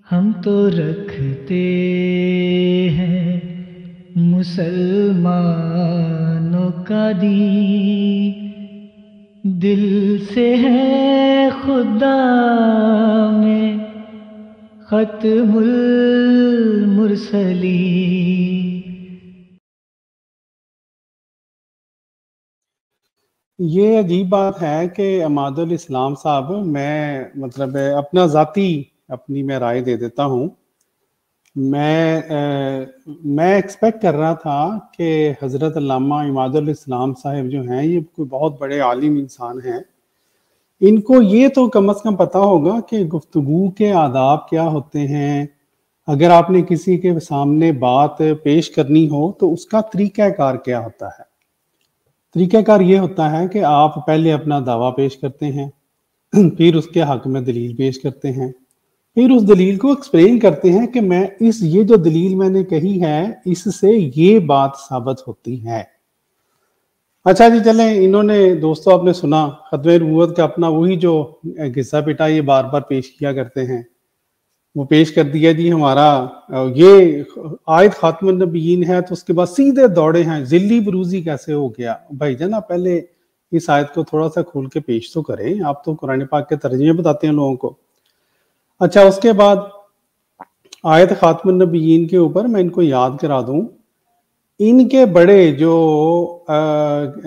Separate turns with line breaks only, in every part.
ہم تو رکھتے ہیں مسلمانوں کا دین، دل سے ہے خدا میں ختم المرسلین۔
یہ عجیب بات ہے کہ عماد الاسلام صاحب، میں مطلب اپنا ذاتی اپنی میں رائے دے دیتا ہوں، میں ایکسپیکٹ کر رہا تھا کہ حضرت علامہ عماد الاسلام صاحب جو ہیں یہ کوئی بہت بڑے عالم انسان ہیں، ان کو یہ تو کم از کم پتہ ہوگا کہ گفتگو کے آداب کیا ہوتے ہیں، اگر آپ نے کسی کے سامنے بات پیش کرنی ہو تو اس کا طریقہ کار کیا ہوتا ہے۔ طریقہ کار یہ ہوتا ہے کہ آپ پہلے اپنا دعویٰ پیش کرتے ہیں، پھر اس کے حق میں دلیل پیش کرتے ہیں، پھر اس دلیل کو ایکسپلین کرتے ہیں کہ یہ جو دلیل میں نے کہی ہے اس سے یہ بات ثابت ہوتی ہے۔ اچھا جی چلیں، انہوں نے دوستو آپ نے سنا ختم نبوت کا اپنا وہی جو قصہ پٹا یہ بار بار پیش کیا کرتے ہیں، وہ پیش کر دیا جی ہمارا یہ آیت خاتم النبیین ہے، تو اس کے بعد سیدھے دوڑے ہیں ذلی بروزی کیسے ہو گیا۔ بھائی جان آپ پہلے اس آیت کو تھوڑا سا کھول کے پیش تو کریں، آپ تو قرآن پاک کے ترجمے بتاتے ہیں لوگوں کو۔ اچھا اس کے بعد آیت خاتم النبیین کے اوپر میں ان کو یاد کرا دوں، ان کے بڑے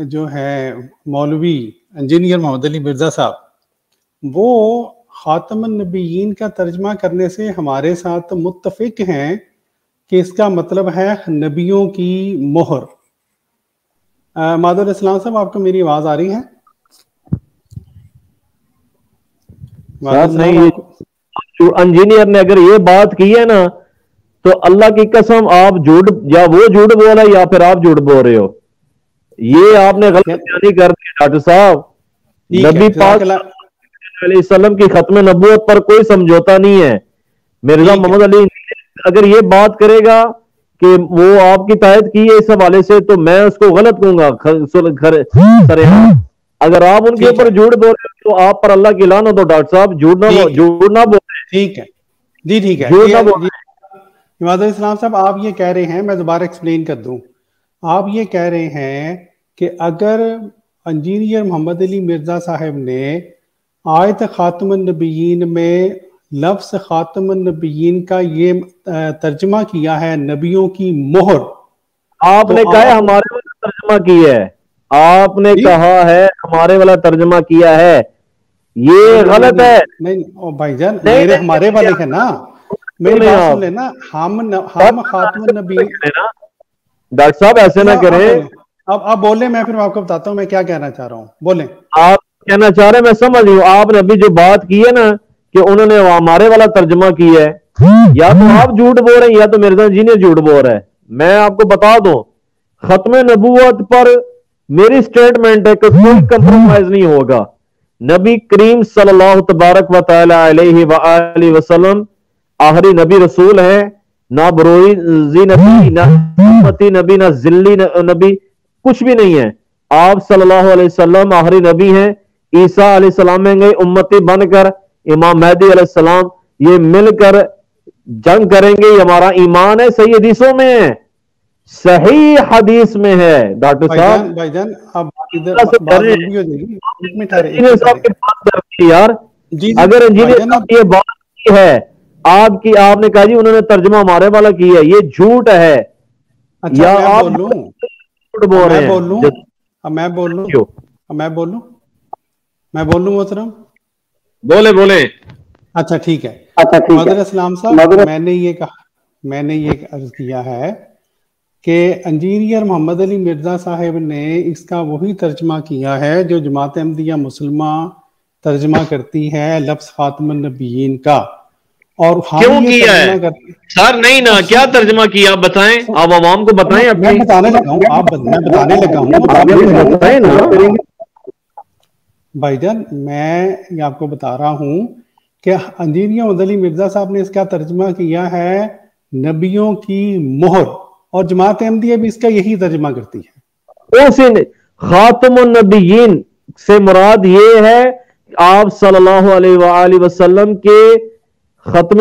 جو ہے مولوی انجینئر محمد علی مرزا صاحب، وہ خاتم النبیین کا ترجمہ کرنے سے ہمارے ساتھ متفق ہیں کہ اس کا مطلب ہے نبیوں کی مہر۔ عماد الاسلام صاحب آپ کو میری آواز آ رہی ہے؟
نہیں، انجینئر نے اگر یہ بات کی ہے نا تو اللہ کی قسم آپ جھوٹ، یا وہ جھوٹ بول رہا ہے یا پھر آپ جھوٹ بول رہے ہو، یہ آپ نے غلط بیانی کر دی ڈاکٹر صاحب۔ نبی پاک علیہ السلام کی ختم نبوت پر کوئی سمجھوتا نہیں ہے۔ مرزا محمد علی اگر یہ بات کرے گا کہ وہ آپ کی تائید کی ہے اس حوالے سے تو میں اس کو غلط کہوں گا۔ اگر آپ ان کے اوپر جھوٹ بول رہے تو آپ پر اللہ کی لعنت ہو ڈاکٹر صاحب، جھوٹ نہ بول۔
ٹھیک ہے جی، ٹھیک ہے عماد الاسلام صاحب، آپ یہ کہہ رہے ہیں، میں دوبارہ ایکسپلین کر دوں، آپ یہ کہہ رہے ہیں کہ اگر انجینئر محمد علی مرزا صاحب نے آیت خاتم النبیین میں لفظ خاتم النبیین کا یہ ترجمہ کیا ہے نبیوں کی مہر،
آپ نے کہا ہے ہمارے والا ترجمہ کیا ہے، آپ نے کہا ہے ہمارے والا ترجمہ کیا ہے، یہ غلط ہے۔
نہیں بھائی جان، میرے ہمارے والے ہے نا، میری بات سن لینا، ہم خاتم النبیین۔
ڈاکٹر صاحب ایسے نہ کریں،
آپ بولیں، میں پھر آپ کو بتاتا ہوں میں کیا کہنا چاہ رہا ہوں، بولیں۔
آپ کہنا چاہ رہے ہیں میں سمجھ رہی ہوں، آپ نے ابھی جو بات کی ہے نا کہ انہوں نے ہمارے والا ترجمہ کیا ہے، یا تو آپ جھوٹ بول رہے ہیں یا تو مرزا انجینئر جھوٹ بول رہا ہے۔ میں آپ کو بتا دوں، ختم نبوت پر میری سٹیٹمنٹ ہے کہ کوئی کمپرومائز نہیں ہوگا۔ نبی کریم صلی اللہ تبارک و تعالی علیہ وآلہ وسلم آخری نبی رسول ہیں، نہ بروزی نبی، نہ امتی نبی، نہ ذلی نبی، کچھ بھی نہیں ہے۔ آپ صلی اللہ علیہ وسلم آخری نبی ہیں، عیسیٰ علیہ السلام میں گئے امتی بن کر، امام مہدی علیہ السلام، یہ مل کر جنگ کریں گے، یہ ہمارا ایمان ہے، صحیح حدیثوں میں ہے، صحیح حدیث میں ہے ڈاکٹر صاحب۔
بھائی جان اب ادھر
یار اگر انجینئر یہ بات کی ہے آپ نے کہا جی انہوں نے ترجمہ ہمارے والا کی ہے، یہ جھوٹ ہے۔
اچھا
یا آپ
جھوٹ بول رہے ہیں، میں بولوں محترم،
بولے۔
اچھا ٹھیک ہے عماد الاسلام صاحب، میں نے یہ عرض کیا ہے کہ انجینئر محمد علی مرزا صاحب نے اس کا وہی ترجمہ کیا ہے جو جماعت احمدیہ مسلمہ ترجمہ کرتی ہے لفظ خاتم النبیین کا، اور
کیوں کیا ہے سر؟ نہیں نا، کیا ترجمہ کیا آپ بتائیں، آپ عوام کو بتائیں۔
میں بتانے لگا ہوں بھائی جان، میں یہ آپ کو بتا رہا ہوں کہ انجینئر محمد علی مرزا صاحب نے اس کا ترجمہ کیا ہے نبیوں کی مہر، اور جماعت احمدیہ بھی اس کا یہی ترجمہ کرتی ہے۔
خاتم النبیین سے مراد یہ ہے آپ صلی اللہ علیہ وآلہ وسلم کے ختم